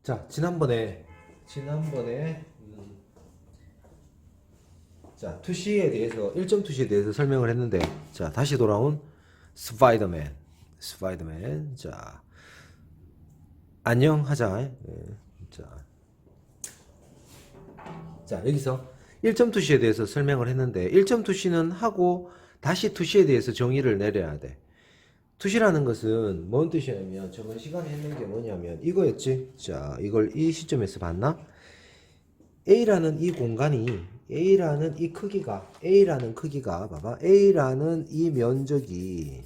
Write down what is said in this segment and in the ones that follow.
자, 지난번에 자, 투시에 대해서 1점 투시에 대해서 설명을 했는데, 자, 다시 돌아온 스파이더맨. 자, 안녕 하자. 자, 여기서 1점 투시에 대해서 설명을 했는데, 1점 투시는 하고 다시 투시에 대해서 정의를 내려야 돼. 투시라는 것은 뭔 뜻이냐면, 저번 시간에 했는 게 뭐냐면 이거였지. 자, 이걸 이 시점에서 봤나? A라는 이 공간이, A라는 이 크기가 봐봐. A라는 이 면적이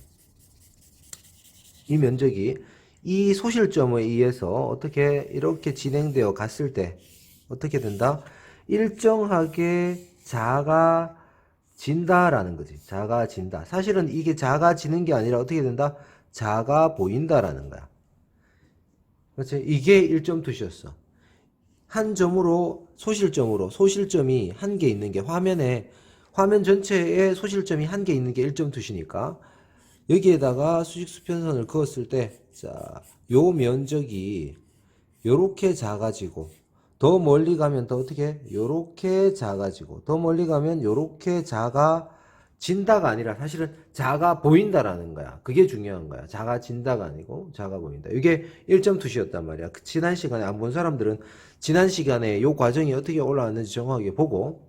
이 소실점에 의해서 어떻게 이렇게 진행되어 갔을 때 어떻게 된다? 일정하게 작아진다라는 거지. 작아진다. 사실은 이게 작아지는 게 아니라 어떻게 된다? 작아 보인다라는 거야. 그렇지? 이게 1점 투시였어. 한 점으로 소실점이 한 개 있는 게 화면 전체에 소실점이 한 개 있는 게 1점 투시니까 여기에다가 수직 수평선을 그었을 때, 자, 요 면적이 요렇게 작아지고, 더 멀리 가면 더 어떻게? 요렇게 작아지고, 더 멀리 가면 요렇게 작아진다가 아니라 사실은 작아 보인다라는 거야. 그게 중요한 거야. 작아진다가 아니고 작아 보인다. 이게 1점 투시였단 말이야. 지난 시간에 안 본 사람들은 지난 시간에 요 과정이 어떻게 올라왔는지 정확하게 보고,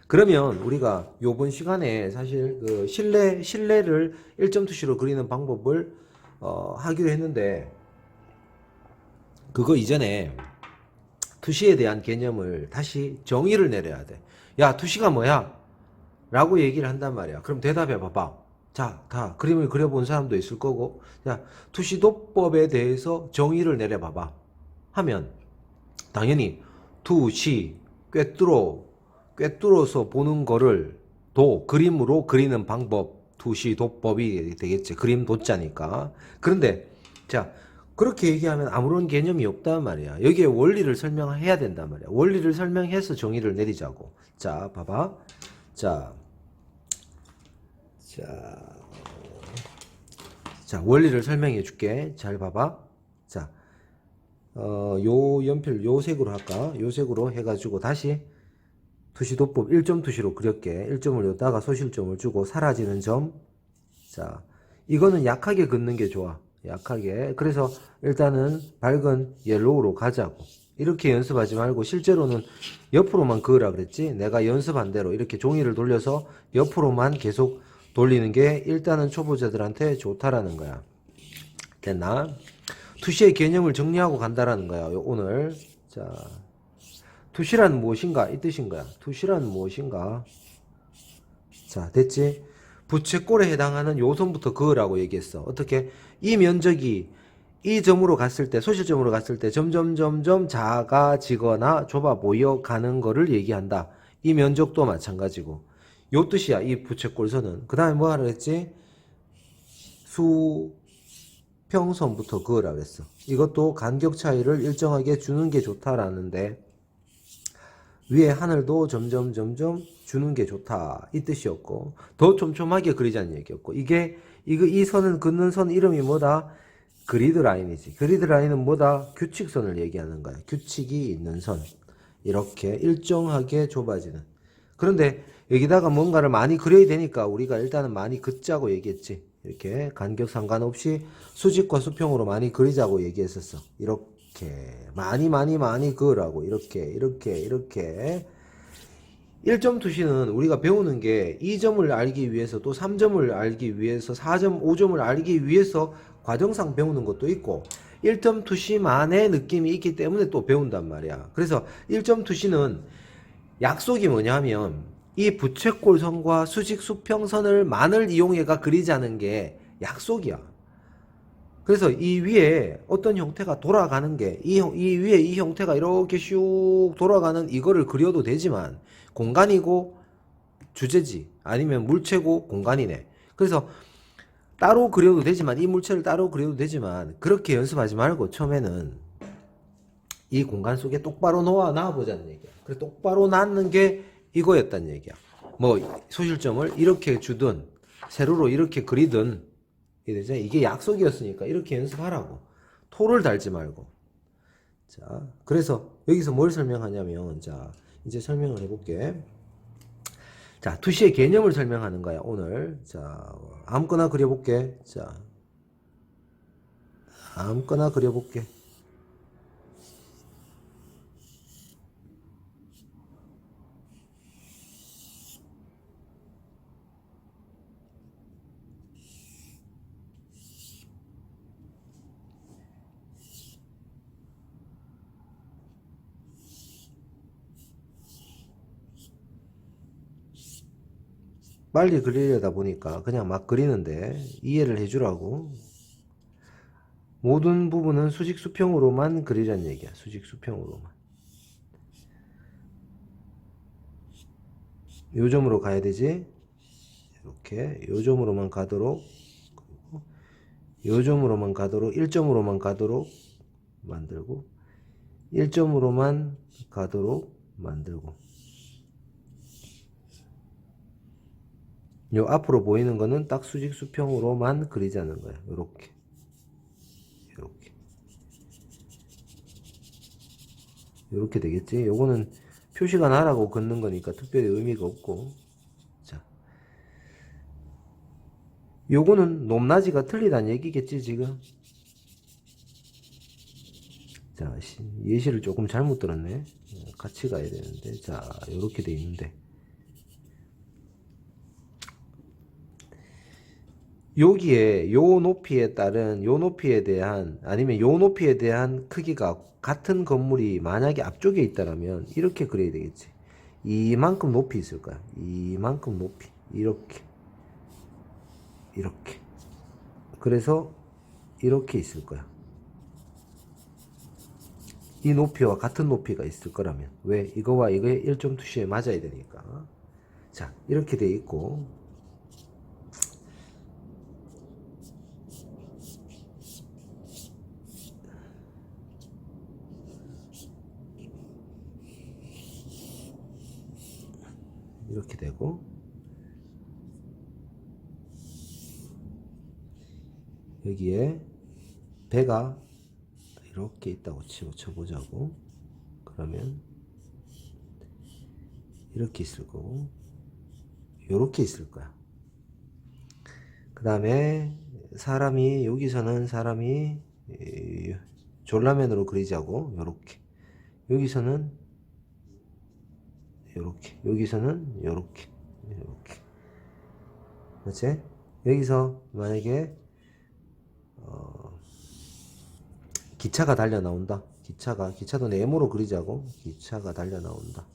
그러면 우리가 요번 시간에 사실 그 실내를 1점 투시로 그리는 방법을 하기로 했는데, 그거 이전에 투시에 대한 개념을 다시 정의를 내려야 돼. 야, 투시가 뭐야? 라고 얘기를 한단 말이야. 그럼 대답해 봐봐. 자, 다 그림을 그려본 사람도 있을 거고, 자, 투시도법에 대해서 정의를 내려봐봐 하면 당연히 투시, 꿰뚫어서 보는 거를 그림으로 그리는 방법, 투시도법이 되겠지. 그림 도자니까. 그런데 자, 그렇게 얘기하면 아무런 개념이 없단 말이야. 여기에 원리를 설명해야 된단 말이야. 원리를 설명해서 정의를 내리자고. 자, 봐봐. 자, 원리를 설명해 줄게. 잘 봐봐. 자, 요 연필 요 색으로 할까? 요 색으로 해가지고 다시 투시도법 1점 투시로 그렸게. 1점을 여기다가 소실점을 주고 사라지는 점. 자, 이거는 약하게 긋는 게 좋아. 약하게. 그래서 일단은 밝은 옐로우로 가자고. 이렇게 연습하지 말고 실제로는 옆으로만 그으라 그랬지. 내가 연습한 대로 이렇게 종이를 돌려서 옆으로만 계속 돌리는 게 일단은 초보자들한테 좋다라는 거야. 됐나? 투시의 개념을 정리하고 간다라는 거야, 오늘. 자, 투시란 무엇인가? 이 뜻인 거야. 투시란 무엇인가? 자, 됐지? 부채꼴에 해당하는 요선부터 그으라고 얘기했어. 어떻게? 이 면적이 이 점으로 갔을 때, 소실점으로 갔을 때 점점 작아지거나 좁아 보여 가는 거를 얘기한다. 이 면적도 마찬가지고. 요 뜻이야, 이 부채꼴선은. 그 다음에 뭐 하라 그랬지? 수평선부터 그으라 그랬어. 이것도 간격 차이를 일정하게 주는 게 좋다라는데, 위에 하늘도 점점 주는 게 좋다, 이 뜻이었고, 더 촘촘하게 그리자는 얘기였고, 이 선은 긋는 선 이름이 뭐다? 그리드 라인이지. 그리드 라인은 뭐다? 규칙선을 얘기하는 거야. 규칙이 있는 선. 이렇게 일정하게 좁아지는. 그런데 여기다가 뭔가를 많이 그려야 되니까 우리가 일단은 많이 긋자고 얘기했지. 이렇게 간격 상관없이 수직과 수평으로 많이 그리자고 얘기했었어. 이렇게 많이 그으라고. 이렇게 1점 투시는 우리가 배우는 게 2점을 알기 위해서, 또 3점을 알기 위해서, 4점, 5점을 알기 위해서 과정상 배우는 것도 있고, 1점 투시만의 느낌이 있기 때문에 또 배운단 말이야. 그래서 1점 투시는 약속이 뭐냐면 이 부채꼴선과 수직 수평선을 이용해가 그리자는 게 약속이야. 그래서 이 위에 어떤 형태가 돌아가는 게, 이 위에 이 형태가 이렇게 슉 돌아가는 이거를 그려도 되지만, 공간이고 주제지, 아니면 물체고 공간이네. 그래서 따로 그려도 되지만, 이 물체를 따로 그려도 되지만, 그렇게 연습하지 말고 처음에는 이 공간 속에 똑바로 놔보자는 얘기야. 그래서 똑바로 놨는 게 이거였단 얘기야. 뭐 소실점을 이렇게 주든 세로로 이렇게 그리든, 이게 약속이었으니까 이렇게 연습하라고. 토를 달지 말고. 자, 그래서 여기서 뭘 설명하냐면, 자, 이제 설명을 해볼게. 자, 투시의 개념을 설명하는 거야, 오늘. 자, 아무거나 그려볼게. 자, 아무거나 그려볼게. 빨리 그리려다 보니까 그냥 막 그리는데 이해를 해주라고. 모든 부분은 수직 수평으로만 그리란 얘기야. 수직 수평으로만. 요점으로 가야 되지. 이렇게 요점으로만 가도록, 요점으로만 가도록, 1점으로만 가도록 만들고, 1점으로만 가도록 만들고, 요 앞으로 보이는 거는 딱 수직 수평으로만 그리자는 거야. 요렇게, 요렇게, 요렇게 되겠지. 요거는 표시가 나라고 긋는 거니까 특별히 의미가 없고. 자, 요거는 높낮이가 틀리다는 얘기겠지 지금. 자, 예시를 조금 잘못 들었네. 같이 가야 되는데. 자, 요렇게 돼 있는데, 여기에 요 높이에 따른 요 높이에 대한, 아니면 요 높이에 대한 크기가 같은 건물이 만약에 앞쪽에 있다라면 이렇게 그려야 되겠지. 이만큼 높이 있을 거야. 이만큼 높이. 이렇게, 이렇게. 그래서 이렇게 있을 거야. 이 높이와 같은 높이가 있을 거라면. 왜? 이거와 이거의 1.2시에 맞아야 되니까. 자, 이렇게 돼 있고, 이렇게 되고, 여기에 배가 이렇게 있다고 쳐보자고. 그러면 이렇게 있을 거고, 요렇게 있을 거야. 그 다음에 사람이, 여기서는 사람이 졸라맨으로 그리자고. 요렇게. 여기서는 요렇게. 여기서는 요렇게. 요렇게. 그렇지? 여기서 만약에 기차가 달려 나온다. 기차도 네모로 그리자고. 기차가 달려 나온다.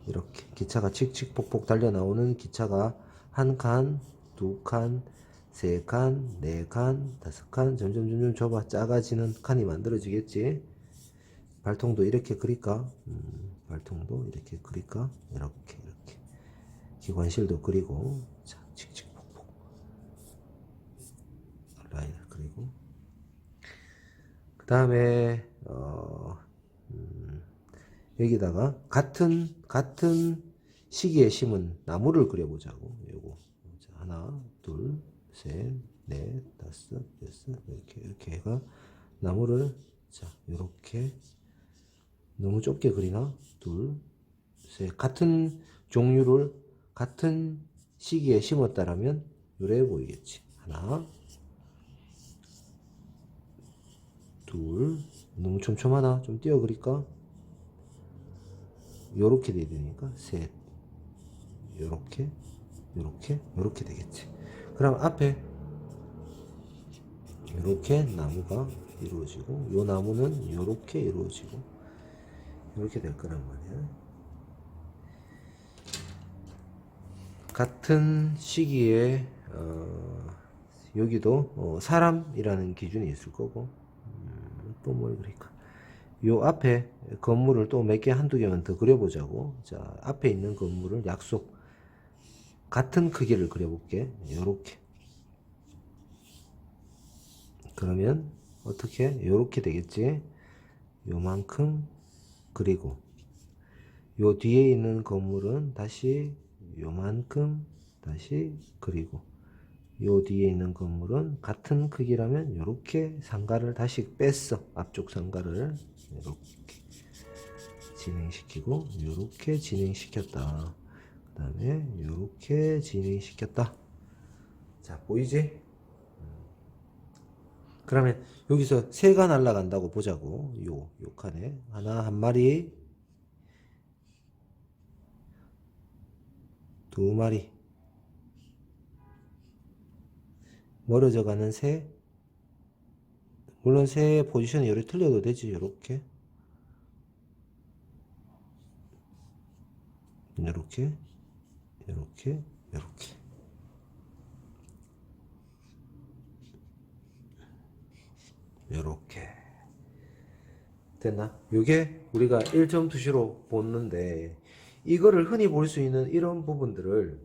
이렇게 기차가 칙칙폭폭 달려 나오는 기차가 한 칸, 두 칸, 세 칸, 네 칸, 다섯 칸, 점점 좁아 작아지는 칸이 만들어지겠지. 발통도 이렇게 그릴까? 발통도 이렇게 그릴까? 이렇게. 기관실도 그리고, 자, 칙칙폭폭 라인을 그리고, 그 다음에 여기다가 같은 시기에 심은 나무를 그려보자고. 요거. 자, 하나, 둘, 셋, 넷, 다섯, 여섯, 이렇게 해가 나무를, 자, 요렇게. 너무 좁게 그리나? 둘, 셋. 같은 종류를 같은 시기에 심었다라면 요래 보이겠지. 하나, 둘. 너무 촘촘하나? 좀 띄어 그릴까? 요렇게 돼야 되니까 셋. 요렇게 되겠지. 그럼 앞에 요렇게 나무가 이루어지고, 요 나무는 요렇게 이루어지고, 요렇게 될 거란 말이야. 같은 시기에 여기도 사람이라는 기준이 있을 거고, 또 뭘 그릴까? 요 앞에 건물을 또 몇 개, 한두 개만 더 그려보자고. 자, 앞에 있는 건물을 약속 같은 크기를 그려볼게. 요렇게. 그러면 어떻게? 요렇게 되겠지. 요만큼 그리고, 요 뒤에 있는 건물은 다시 요만큼 다시 그리고, 요 뒤에 있는 건물은 같은 크기라면 요렇게 상가를 다시 뺐어. 앞쪽 상가를 이렇게 진행시키고 요렇게 진행시켰다. 그 다음에 요렇게 진행시켰다. 자, 보이지? 그러면 여기서 새가 날아간다고 보자고. 요 칸에 하나, 한 마리, 두 마리. 멀어져 가는 새. 물론 새의 포지션이 요렇게 틀려도 되지. 요렇게 요렇게 요렇게 요렇게. 요렇게 됐나? 요게 우리가 1.2시로 보는데, 이거를 흔히 볼 수 있는 이런 부분들을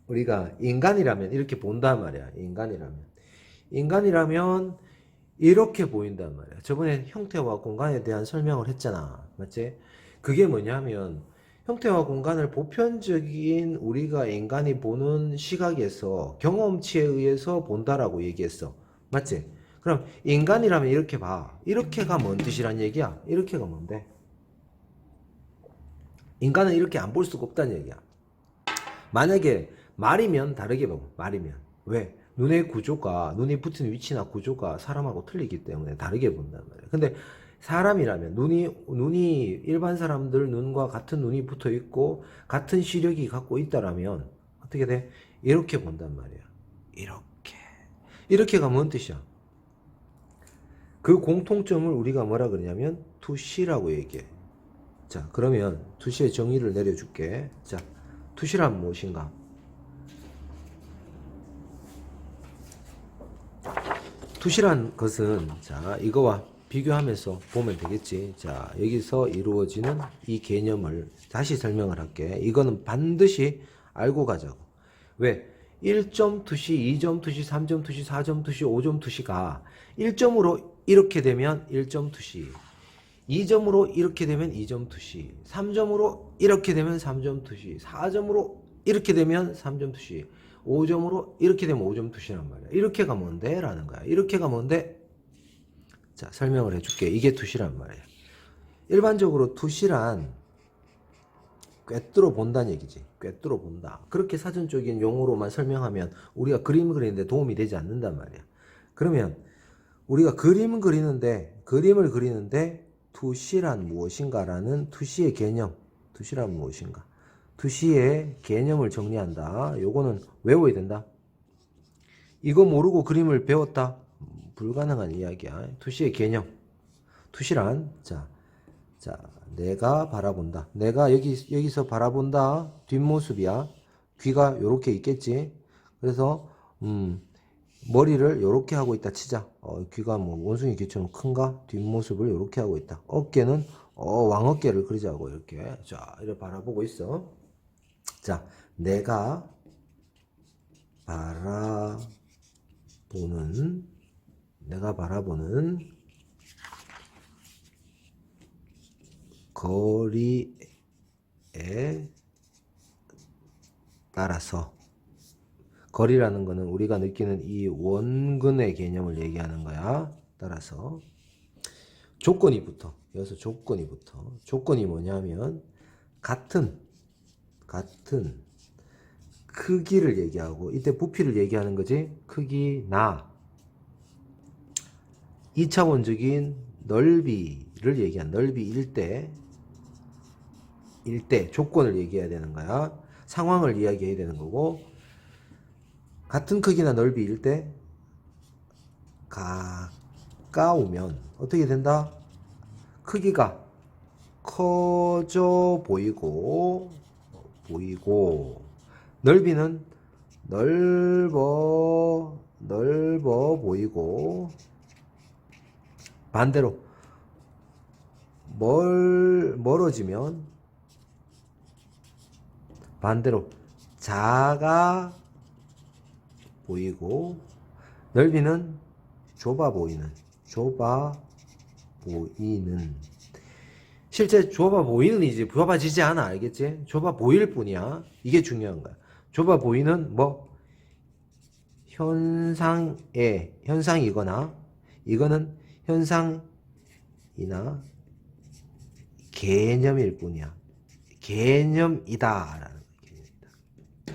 우리가 인간이라면 이렇게 본단 말이야. 인간이라면 이렇게 보인단 말이야. 저번에 형태와 공간에 대한 설명을 했잖아. 맞지? 그게 뭐냐면 형태와 공간을 보편적인 우리가 인간이 보는 시각에서 경험치에 의해서 본다라고 얘기했어. 맞지? 그럼 인간이라면 이렇게 봐. 이렇게가 뭔 뜻이란 얘기야? 이렇게가 뭔데? 인간은 이렇게 안 볼 수가 없다는 얘기야. 만약에 말이면 다르게 봐. 말이면. 왜? 눈의 구조가, 눈이 붙은 위치나 구조가 사람하고 틀리기 때문에 다르게 본단 말이야. 근데 사람이라면 눈이 일반 사람들 눈과 같은 눈이 붙어 있고 같은 시력이 갖고 있다라면 어떻게 돼? 이렇게 본단 말이야. 이렇게가 뭔 뜻이야? 그 공통점을 우리가 뭐라 그러냐면 투시라고 얘기해. 자, 그러면 투시의 정의를 내려줄게. 자, 투시란 무엇인가? 투시란 것은, 자, 이거와 비교하면서 보면 되겠지. 자, 여기서 이루어지는 이 개념을 다시 설명을 할게. 이거는 반드시 알고 가자고. 왜? 1점 투시, 2점 투시, 3점 투시, 4점 투시, 5점 투시가 1점으로 이렇게 되면 1점 투시, 2점으로 이렇게 되면 2점 투시, 3점으로 이렇게 되면 3점 투시, 4점으로 이렇게 되면 3점 투시, 5점으로 이렇게 되면 5점 투시란 말이야. 이렇게가 뭔데? 라는 거야. 이렇게가 뭔데? 자, 설명을 해줄게. 이게 투시란 말이야. 일반적으로 투시란 꿰뚫어 본다는 얘기지. 꿰뚫어 본다. 그렇게 사전적인 용어로만 설명하면 우리가 그림 그리는데 도움이 되지 않는단 말이야. 그러면 우리가 그림을 그리는데 투시란 무엇인가라는 투시의 개념, 투시란 무엇인가, 투시의 개념을 정리한다. 요거는 외워야 된다. 이거 모르고 그림을 배웠다? 불가능한 이야기야. 투시의 개념. 투시란, 자, 내가 바라본다. 내가 여기서 바라본다. 뒷모습이야. 귀가 요렇게 있겠지. 그래서, 머리를 요렇게 하고 있다 치자. 귀가 뭐 원숭이 귀처럼 큰가? 뒷모습을 요렇게 하고 있다. 어깨는 왕어깨를 그리자고. 이렇게. 자, 이렇게 바라보고 있어. 자, 내가 바라보는 거리에 따라서, 거리라는 거는 우리가 느끼는 이 원근의 개념을 얘기하는 거야. 따라서 조건이 붙어. 여기서 조건이 붙어. 조건이 뭐냐면 같은 크기를 얘기하고, 이때 부피를 얘기하는 거지. 크기 나 2차원적인 넓이를 얘기한, 넓이일 때 조건을 얘기해야 되는 거야. 상황을 이야기해야 되는 거고, 같은 크기나 넓이일 때 가까우면 어떻게 된다? 크기가 커져 보이고 넓이는 넓어 보이고, 반대로 멀어지면 반대로 작아 보이고, 넓이는 좁아 보이는. 실제 좁아 보이는이지 좁아지지 않아. 알겠지? 좁아 보일 뿐이야. 이게 중요한 거야. 좁아 보이는 뭐 현상이거나 이거는 현상이나 개념일 뿐이야. 개념이다라는 개념이다.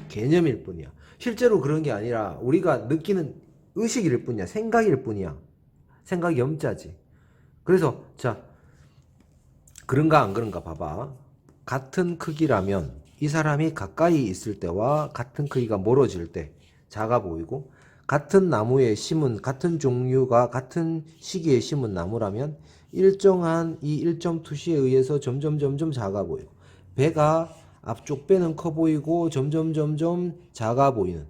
개념일 뿐이야. 실제로 그런 게 아니라 우리가 느끼는 의식일 뿐이야. 생각일 뿐이야. 생각이 염자지. 그래서 자, 그런가 안 그런가 봐봐. 같은 크기라면 이 사람이 가까이 있을 때와 같은 크기가 멀어질 때 작아 보이고, 같은 나무에 심은 같은 종류가 같은 시기에 심은 나무라면 일정한 이 일점 투시에 의해서 점점 작아 보이고, 배가 앞쪽 배는 커 보이고 점점 작아 보이는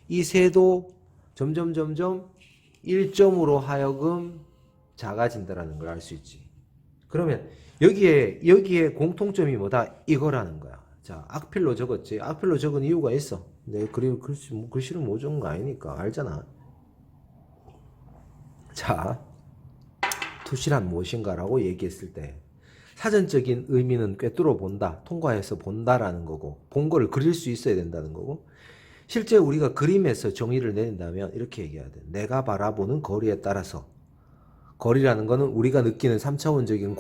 이 새도 점점 1점으로 하여금 작아진다라는 걸 알 수 있지. 그러면 여기에 공통점이 뭐다? 이거라는 거야. 자, 악필로 적었지. 악필로 적은 이유가 있어. 내 글씨를 못 적은 거 아니니까 알잖아. 자, 투시란 무엇인가라고 얘기했을 때 사전적인 의미는 꿰뚫어 본다, 통과해서 본다라는 거고, 본 거를 그릴 수 있어야 된다는 거고, 실제 우리가 그림에서 정의를 내린다면 이렇게 얘기해야 돼. 내가 바라보는 거리에 따라서, 거리라는 거는 우리가 느끼는 3차원적인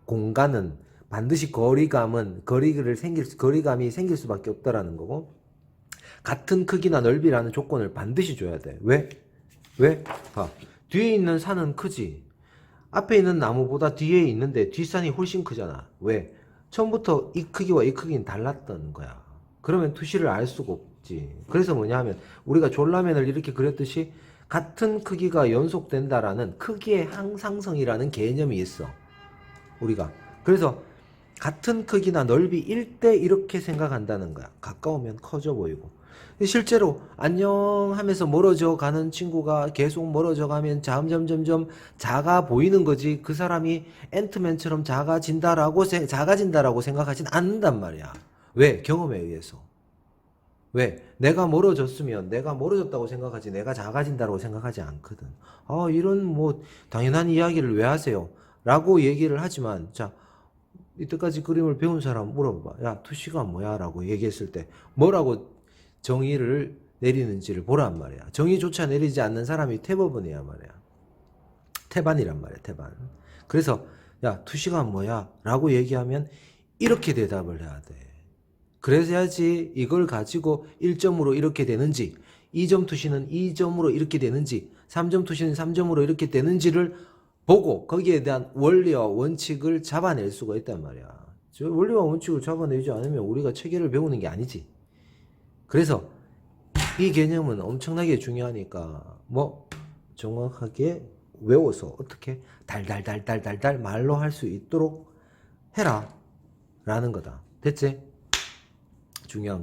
공간은 반드시 거리감이 생길 수밖에 없다라는 거고, 같은 크기나 넓이라는 조건을 반드시 줘야 돼. 왜? 봐. 뒤에 있는 산은 크지. 앞에 있는 나무보다 뒤에 있는데 뒷산이 훨씬 크잖아. 왜? 처음부터 이 크기와 이 크기는 달랐던 거야. 그러면 투시를 알 수가 없지. 그래서 뭐냐 하면 우리가 졸라맨을 이렇게 그렸듯이 같은 크기가 연속된다라는 크기의 항상성이라는 개념이 있어. 우리가. 그래서 같은 크기나 넓이일 때 이렇게 생각한다는 거야. 가까우면 커져 보이고. 실제로 안녕 하면서 멀어져 가는 친구가 계속 멀어져 가면 점점 작아 보이는 거지, 그 사람이 앤트맨처럼 작아진다라고 생각하진 않는단 말이야. 왜? 경험에 의해서. 왜? 내가 멀어졌다고 생각하지 내가 작아진다고 생각하지 않거든. 아, 이런 뭐 당연한 이야기를 왜 하세요? 라고 얘기를 하지만, 자, 이때까지 그림을 배운 사람 물어봐. 야, 투시가 뭐야? 라고 얘기했을 때 뭐라고 정의를 내리는지를 보란 말이야. 정의조차 내리지 않는 사람이 태법은이야 말이야. 태반이란 말이야, 태반. 그래서 야, 투시가 뭐야? 라고 얘기하면 이렇게 대답을 해야 돼. 그래야지 이걸 가지고 1점으로 이렇게 되는지, 2점 투시는 2점으로 이렇게 되는지, 3점 투시는 3점으로 이렇게 되는지를 보고 거기에 대한 원리와 원칙을 잡아낼 수가 있단 말이야. 저 원리와 원칙을 잡아내지 않으면 우리가 체계를 배우는 게 아니지. 그래서 이 개념은 엄청나게 중요하니까 뭐 정확하게 외워서 어떻게 달달달달달달 말로 할 수 있도록 해라 라는 거다. 됐지? 중요한 거.